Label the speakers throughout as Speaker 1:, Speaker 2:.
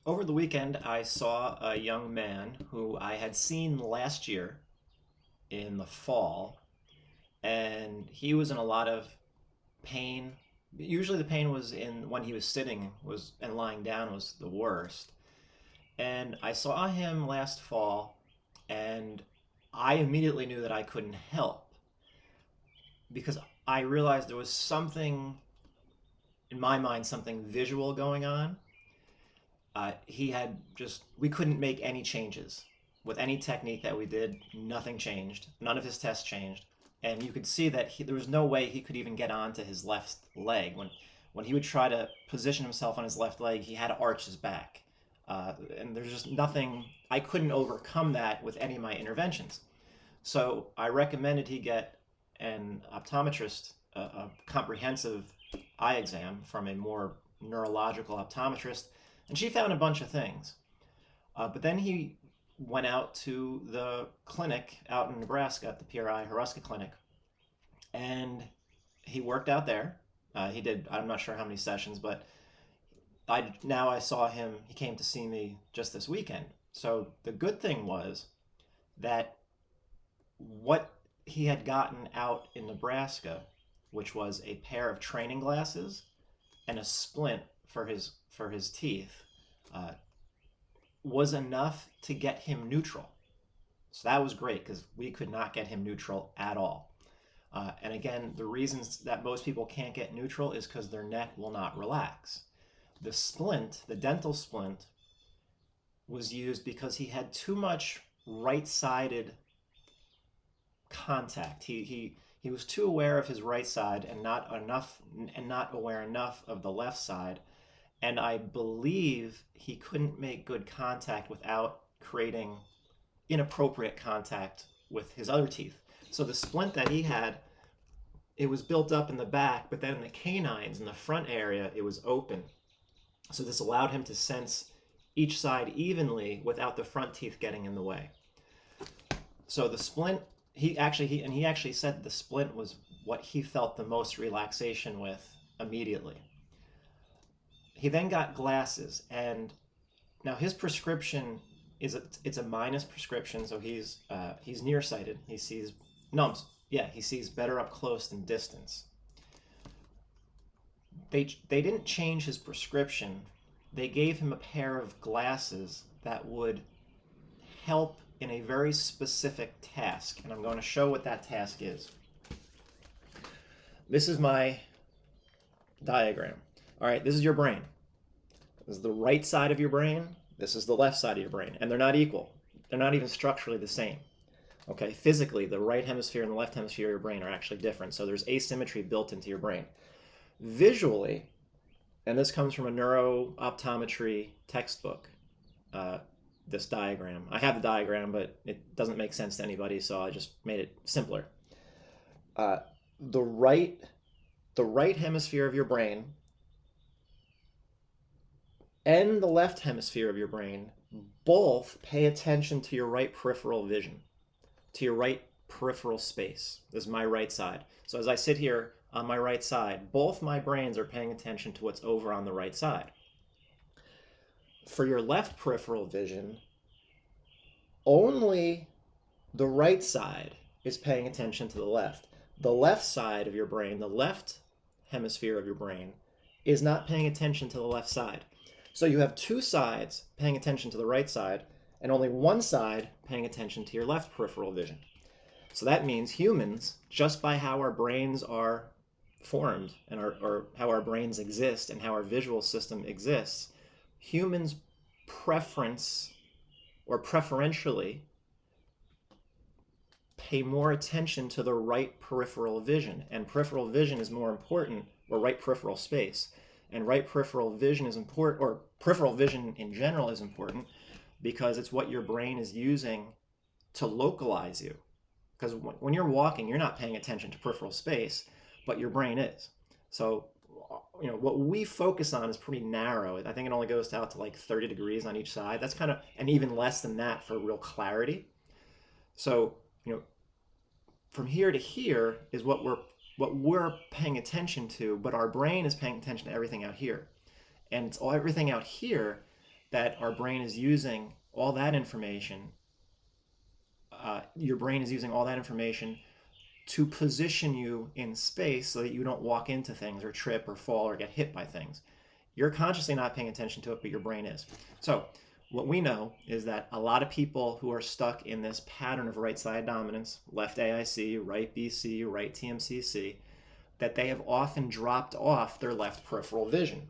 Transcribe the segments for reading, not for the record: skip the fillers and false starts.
Speaker 1: Over the weekend, I saw a young man who I had seen last year in the fall, and he was in a lot of pain. Usually, the pain was in when he was sitting was and lying down was the worst. And I saw him last fall, and I immediately knew that I couldn't help because I realized there was something in my mind, something visual going on. He had just, we couldn't make any changes. With any technique that we did, nothing changed. None of his tests changed. And you could see that there was no way he could even get onto his left leg. When he would try to position himself on his left leg, he had to arch his back. And there's just nothing, I couldn't overcome that with any of my interventions. So I recommended he get an optometrist, a comprehensive eye exam from a more neurological optometrist, and she found a bunch of things. But then he went out to the clinic out in Nebraska at the PRI Haruska Clinic, and he worked out there. He did, I'm not sure how many sessions, but I saw him, he came to see me just this weekend. So the good thing was that what he had gotten out in Nebraska, which was a pair of training glasses and a splint for his teeth, was enough to get him neutral. So that was great because we could not get him neutral at all. And again, the reasons that most people can't get neutral is because their neck will not relax. The splint, the dental splint, was used because he had too much right-sided contact. He was too aware of his right side and not aware enough of the left side. And I believe he couldn't make good contact without creating inappropriate contact with his other teeth. So the splint that he had, it was built up in the back, but then in the canines, in the front area, it was open. So this allowed him to sense each side evenly without the front teeth getting in the way. So the splint, he actually said the splint was what he felt the most relaxation with immediately. He then got glasses, and now his prescription it's a minus prescription, so he's nearsighted. He sees he sees better up close than distance. They didn't change his prescription. They gave him a pair of glasses that would help in a very specific task, and I'm going to show what that task is. This is my diagram. All right, this is your brain. This is the right side of your brain. This is the left side of your brain, and they're not equal. They're not even structurally the same. Okay, physically, the right hemisphere and the left hemisphere of your brain are actually different, so there's asymmetry built into your brain. Visually, and this comes from a neuro-optometry textbook, this diagram. I have the diagram, but it doesn't make sense to anybody, so I just made it simpler. The right hemisphere of your brain and the left hemisphere of your brain both pay attention to your right peripheral vision, to your right peripheral space. This is my right side. So as I sit here on my right side, both my brains are paying attention to what's over on the right side. For your left peripheral vision, only the right side is paying attention to the left. The left side of your brain, the left hemisphere of your brain, is not paying attention to the left side. So you have two sides paying attention to the right side, and only one side paying attention to your left peripheral vision. So that means humans, just by how our brains are formed and or how our brains exist and how our visual system exists, humans preferentially pay more attention to the right peripheral vision. And peripheral vision is more important, or right peripheral space. And right peripheral vision is important, or peripheral vision in general is important, because it's what your brain is using to localize you. Because when you're walking, you're not paying attention to peripheral space, but your brain is. So, what we focus on is pretty narrow. I think it only goes out to like 30 degrees on each side. That's kind of, and even less than that for real clarity. So, from here to here is what we're paying attention to, but our brain is paying attention to everything out here. And it's everything out here that our brain is using all that information. Your brain is using all that information to position you in space so that you don't walk into things or trip or fall or get hit by things. You're consciously not paying attention to it, but your brain is. So what we know is that a lot of people who are stuck in this pattern of right side dominance, left AIC, right BC, right TMCC, that they have often dropped off their left peripheral vision.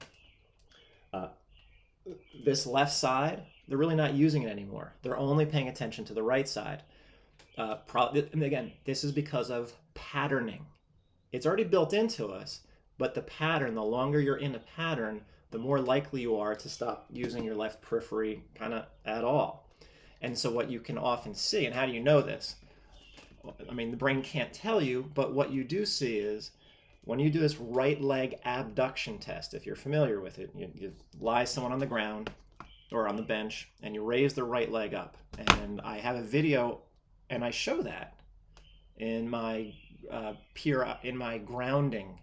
Speaker 1: This left side, they're really not using it anymore. They're only paying attention to the right side. And again, this is because of patterning. It's already built into us, but the pattern, the longer you're in a pattern, the more likely you are to stop using your left periphery kind of at all. And so what you can often see, and how do you know this? I mean, the brain can't tell you, but what you do see is when you do this right leg abduction test, if you're familiar with it, you lie someone on the ground or on the bench and you raise the right leg up. And I have a video and I show that in my grounding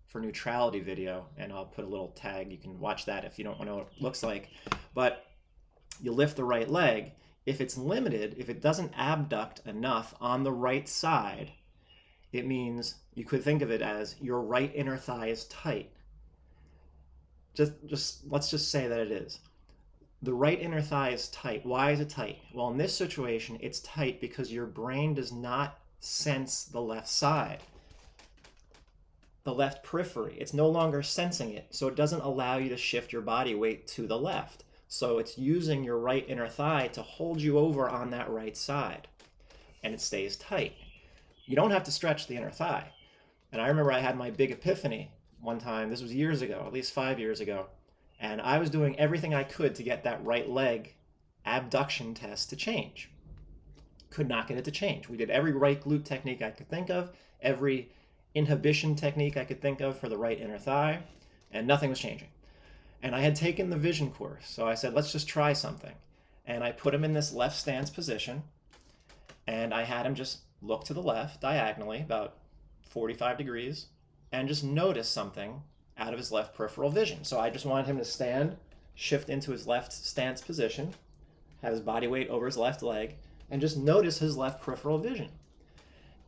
Speaker 1: for neutrality video, and I'll put a little tag. You can watch that if you don't want to know what it looks like. But you lift the right leg. If it's limited, if it doesn't abduct enough on the right side, it means you could think of it as your right inner thigh is tight. Let's just say that it is. The right inner thigh is tight. Why is it tight? Well, in this situation, it's tight because your brain does not sense the left side, the left periphery. It's no longer sensing it, so it doesn't allow you to shift your body weight to the left. So it's using your right inner thigh to hold you over on that right side, and it stays tight. You don't have to stretch the inner thigh. And I remember I had my big epiphany one time. This was years ago, at least 5 years ago. And I was doing everything I could to get that right leg abduction test to change. Could not get it to change. We did every right glute technique I could think of, every inhibition technique I could think of for the right inner thigh, and nothing was changing. And I had taken the vision course, so I said, let's just try something. And I put him in this left stance position, and I had him just look to the left diagonally, about 45 degrees, and just notice something out of his left peripheral vision. So I just wanted him to stand, shift into his left stance position, have his body weight over his left leg, and just notice his left peripheral vision.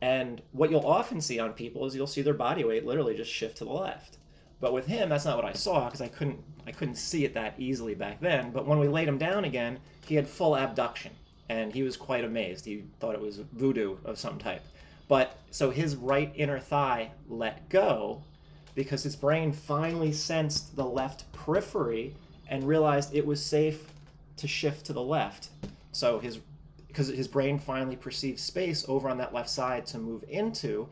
Speaker 1: And what you'll often see on people is you'll see their body weight literally just shift to the left. But with him, that's not what I saw because I couldn't see it that easily back then. But when we laid him down again, he had full abduction, and he was quite amazed. He thought it was voodoo of some type. But so his right inner thigh let go because his brain finally sensed the left periphery and realized it was safe to shift to the left. So because his brain finally perceived space over on that left side to move into,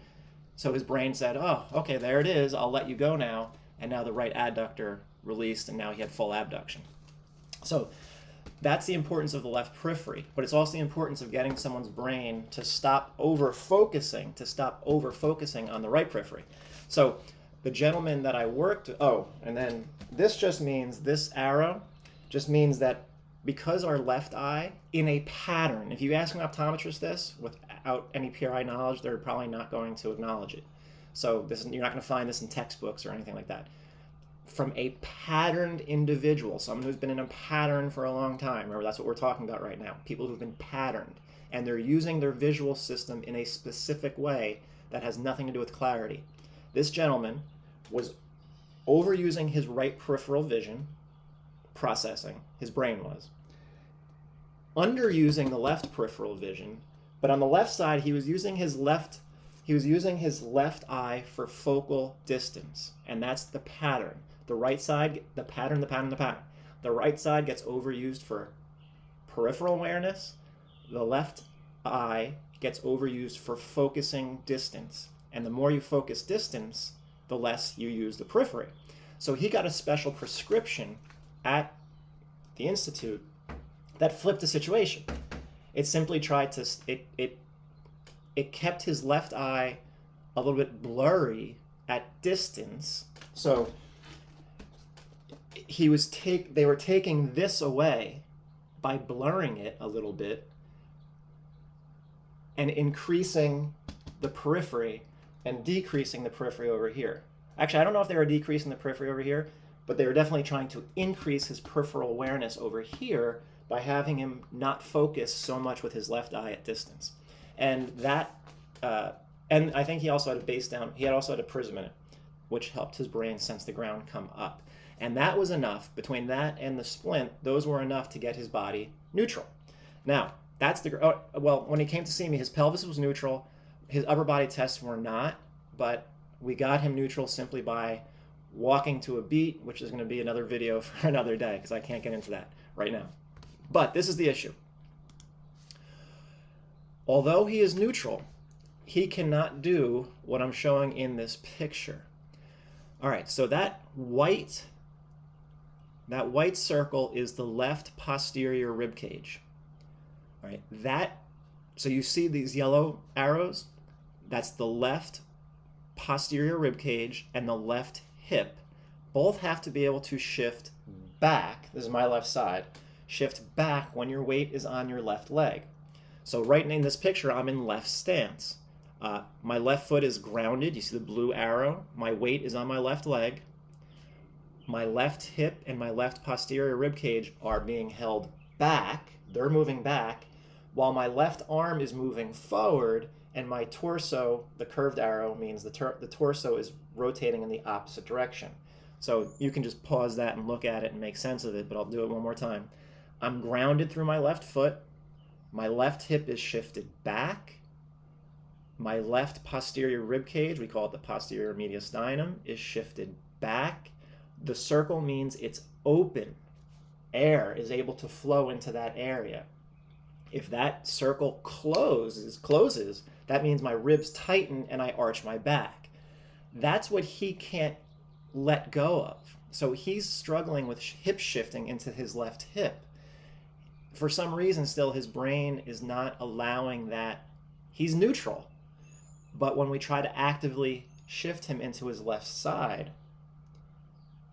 Speaker 1: so his brain said, oh, okay, there it is, I'll let you go now. And now the right adductor released, and now he had full abduction. So that's the importance of the left periphery, but it's also the importance of getting someone's brain to stop over-focusing on the right periphery. So the gentleman that I worked, and then this just means, this arrow just means that because our left eye, in a pattern, if you ask an optometrist this without any PRI knowledge, they're probably not going to acknowledge it. So you're not going to find this in textbooks or anything like that. From a patterned individual, someone who's been in a pattern for a long time, remember that's what we're talking about right now, people who've been patterned, and they're using their visual system in a specific way that has nothing to do with clarity. This gentleman was overusing his right peripheral vision, processing, his brain was, underusing the left peripheral vision, but on the left side he was using his left eye for focal distance, and that's the pattern. The right side, the pattern. The right side gets overused for peripheral awareness. The left eye gets overused for focusing distance, and the more you focus distance, the less you use the periphery. So he got a special prescription at the Institute that flipped the situation. It simply tried to, it kept his left eye a little bit blurry at distance. So they were taking this away by blurring it a little bit and increasing the periphery and decreasing the periphery over here. Actually, I don't know if they were decreasing the periphery over here, but they were definitely trying to increase his peripheral awareness over here by having him not focus so much with his left eye at distance. And that, and I think he also had a base down, he also had a prism in it, which helped his brain sense the ground come up. And that was enough, between that and the splint, those were enough to get his body neutral. Now, that's the, well, when he came to see me, his pelvis was neutral, his upper body tests were not, but we got him neutral simply by walking to a beat, which is going to be another video for another day, because I can't get into that right now. But this is the issue. Although he is neutral, he cannot do what I'm showing in this picture. All right, so that white circle is the left posterior rib cage. All right, so you see these yellow arrows? That's the left posterior rib cage and the left hip. Both have to be able to shift back. This is my left side. Shift back when your weight is on your left leg. So right in this picture, I'm in left stance. My left foot is grounded. You see the blue arrow. My weight is on my left leg. My left hip and my left posterior rib cage are being held back. They're moving back, while my left arm is moving forward, and my torso, the curved arrow, means the torso is rotating in the opposite direction. So you can just pause that and look at it and make sense of it, but I'll do it one more time. I'm grounded through my left foot. My left hip is shifted back. My left posterior rib cage, we call it the posterior mediastinum, is shifted back. The circle means it's open. Air is able to flow into that area. If that circle closes, that means my ribs tighten and I arch my back. That's what he can't let go of. So he's struggling with hip shifting into his left hip. For some reason still, his brain is not allowing that. He's neutral. But when we try to actively shift him into his left side,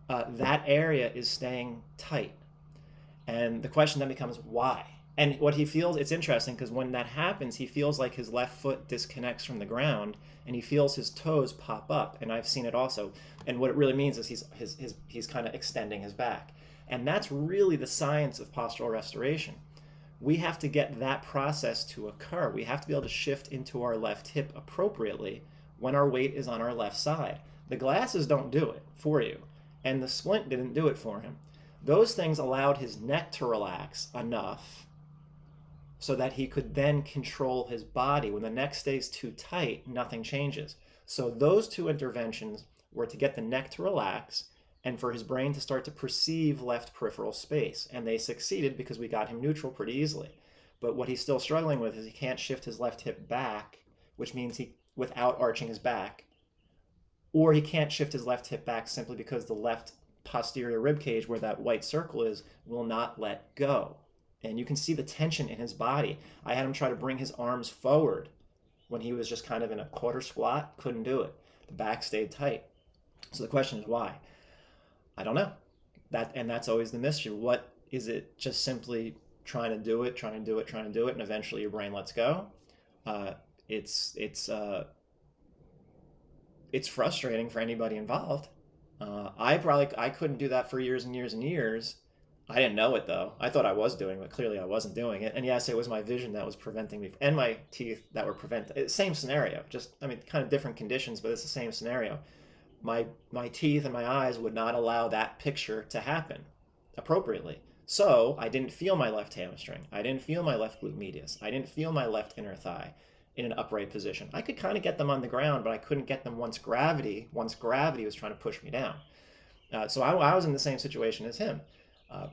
Speaker 1: that area is staying tight. And the question then becomes, why? And what he feels, it's interesting, because when that happens, he feels like his left foot disconnects from the ground, and he feels his toes pop up, and I've seen it also. And what it really means is he's kind of extending his back. And that's really the science of postural restoration. We have to get that process to occur. We have to be able to shift into our left hip appropriately when our weight is on our left side. The glasses don't do it for you, and the splint didn't do it for him. Those things allowed his neck to relax enough so that he could then control his body. When the neck stays too tight, nothing changes. So those two interventions were to get the neck to relax and for his brain to start to perceive left peripheral space. And they succeeded because we got him neutral pretty easily. But what he's still struggling with is he can't shift his left hip back, which means without arching his back, or he can't shift his left hip back simply because the left posterior rib cage, where that white circle is, will not let go. And you can see the tension in his body. I had him try to bring his arms forward when he was just kind of in a quarter squat. Couldn't do it. The back stayed tight. So the question is why? I don't know. And that's always the mystery. What is it? Just simply trying to do it, and eventually your brain lets go? It's frustrating for anybody involved. I couldn't do that for years and years and years. I didn't know it though. I thought I was doing it, but clearly I wasn't doing it. And yes, it was my vision that was preventing me, and my teeth that were preventing. Same scenario, kind of different conditions, but it's the same scenario. My teeth and my eyes would not allow that picture to happen appropriately. So I didn't feel my left hamstring. I didn't feel my left glute medius. I didn't feel my left inner thigh in an upright position. I could kind of get them on the ground, but I couldn't get them once gravity was trying to push me down. So I was in the same situation as him.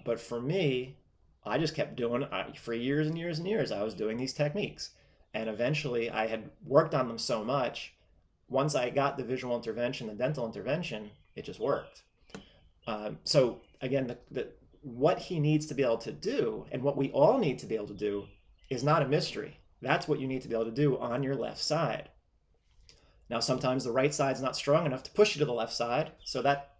Speaker 1: But for me, I just kept doing it for years and years and years. I was doing these techniques. And eventually I had worked on them so much. Once I got the visual intervention, the dental intervention, it just worked. So again, what he needs to be able to do, and what we all need to be able to do, is not a mystery. That's what you need to be able to do on your left side. Now, sometimes the right side's not strong enough to push you to the left side, so that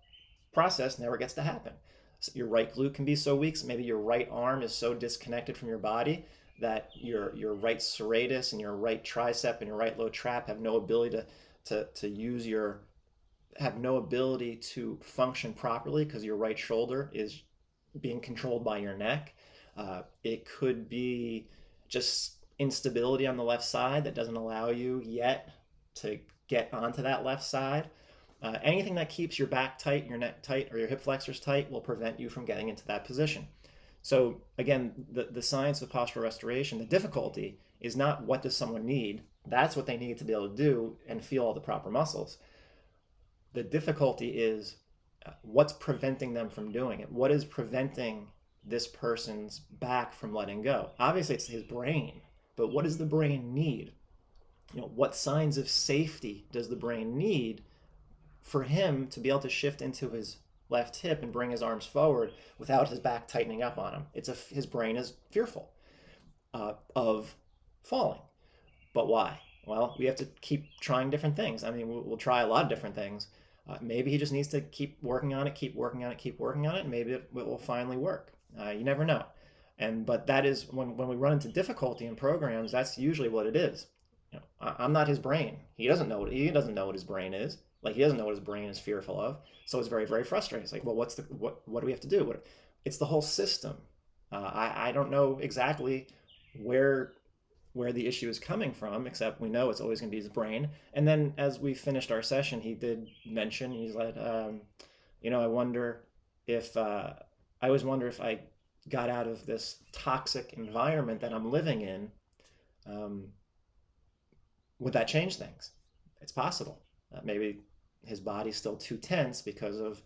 Speaker 1: process never gets to happen. So your right glute can be so weak, so maybe your right arm is so disconnected from your body that your right serratus and your right tricep and your right low trap have no ability to use your have no ability to function properly because your right shoulder is being controlled by your neck. It could be just instability on the left side that doesn't allow you yet to get onto that left side. Anything that keeps your back tight, your neck tight, or your hip flexors tight will prevent you from getting into that position. So again, the science of postural restoration, the difficulty is not what does someone need. That's what they need to be able to do and feel all the proper muscles. The difficulty is what's preventing them from doing it. What is preventing this person's back from letting go? Obviously, it's his brain, but what does the brain need? What signs of safety does the brain need for him to be able to shift into his left hip and bring his arms forward without his back tightening up on him? His brain is fearful of falling. But why? Well, we have to keep trying different things. I mean, we'll try a lot of different things. Maybe he just needs to keep working on it, keep working on it, keep working on it, and maybe it will finally work. You never know. But that is when we run into difficulty in programs, that's usually what it is. I'm not his brain. He doesn't know what his brain is. Like, he doesn't know what his brain is fearful of. So it's very, very frustrating. It's like, well, what do we have to do? It's the whole system. I don't know exactly where the issue is coming from, except we know it's always going to be his brain. And then as we finished our session, he did mention, he's like, I wonder if, I always wonder if I got out of this toxic environment that I'm living in, would that change things? It's possible. Maybe his body's still too tense because of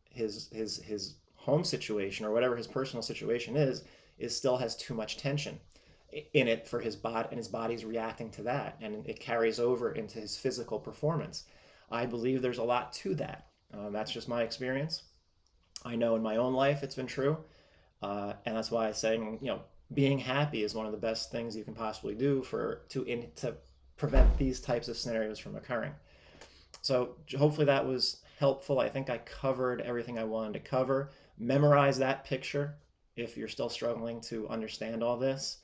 Speaker 1: his home situation, or whatever his personal situation is still has too much tension in it for his body, and his body's reacting to that, and it carries over into his physical performance. I believe there's a lot to that. That's just my experience. I know in my own life it's been true, and that's why I say, being happy is one of the best things you can possibly do to prevent these types of scenarios from occurring. So hopefully that was helpful. I think I covered everything I wanted to cover. Memorize that picture if you're still struggling to understand all this.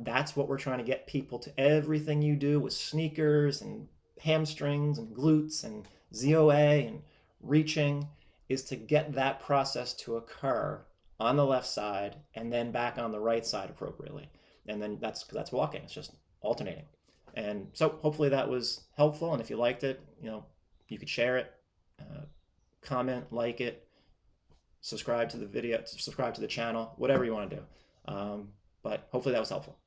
Speaker 1: That's what we're trying to get people to. Everything you do with sneakers and hamstrings and glutes and ZOA and reaching is to get that process to occur on the left side and then back on the right side appropriately. And then that's walking. It's just alternating. And so hopefully that was helpful. And if you liked it, you could share it, comment, like it, subscribe to the video, subscribe to the channel, whatever you want to do. But hopefully that was helpful.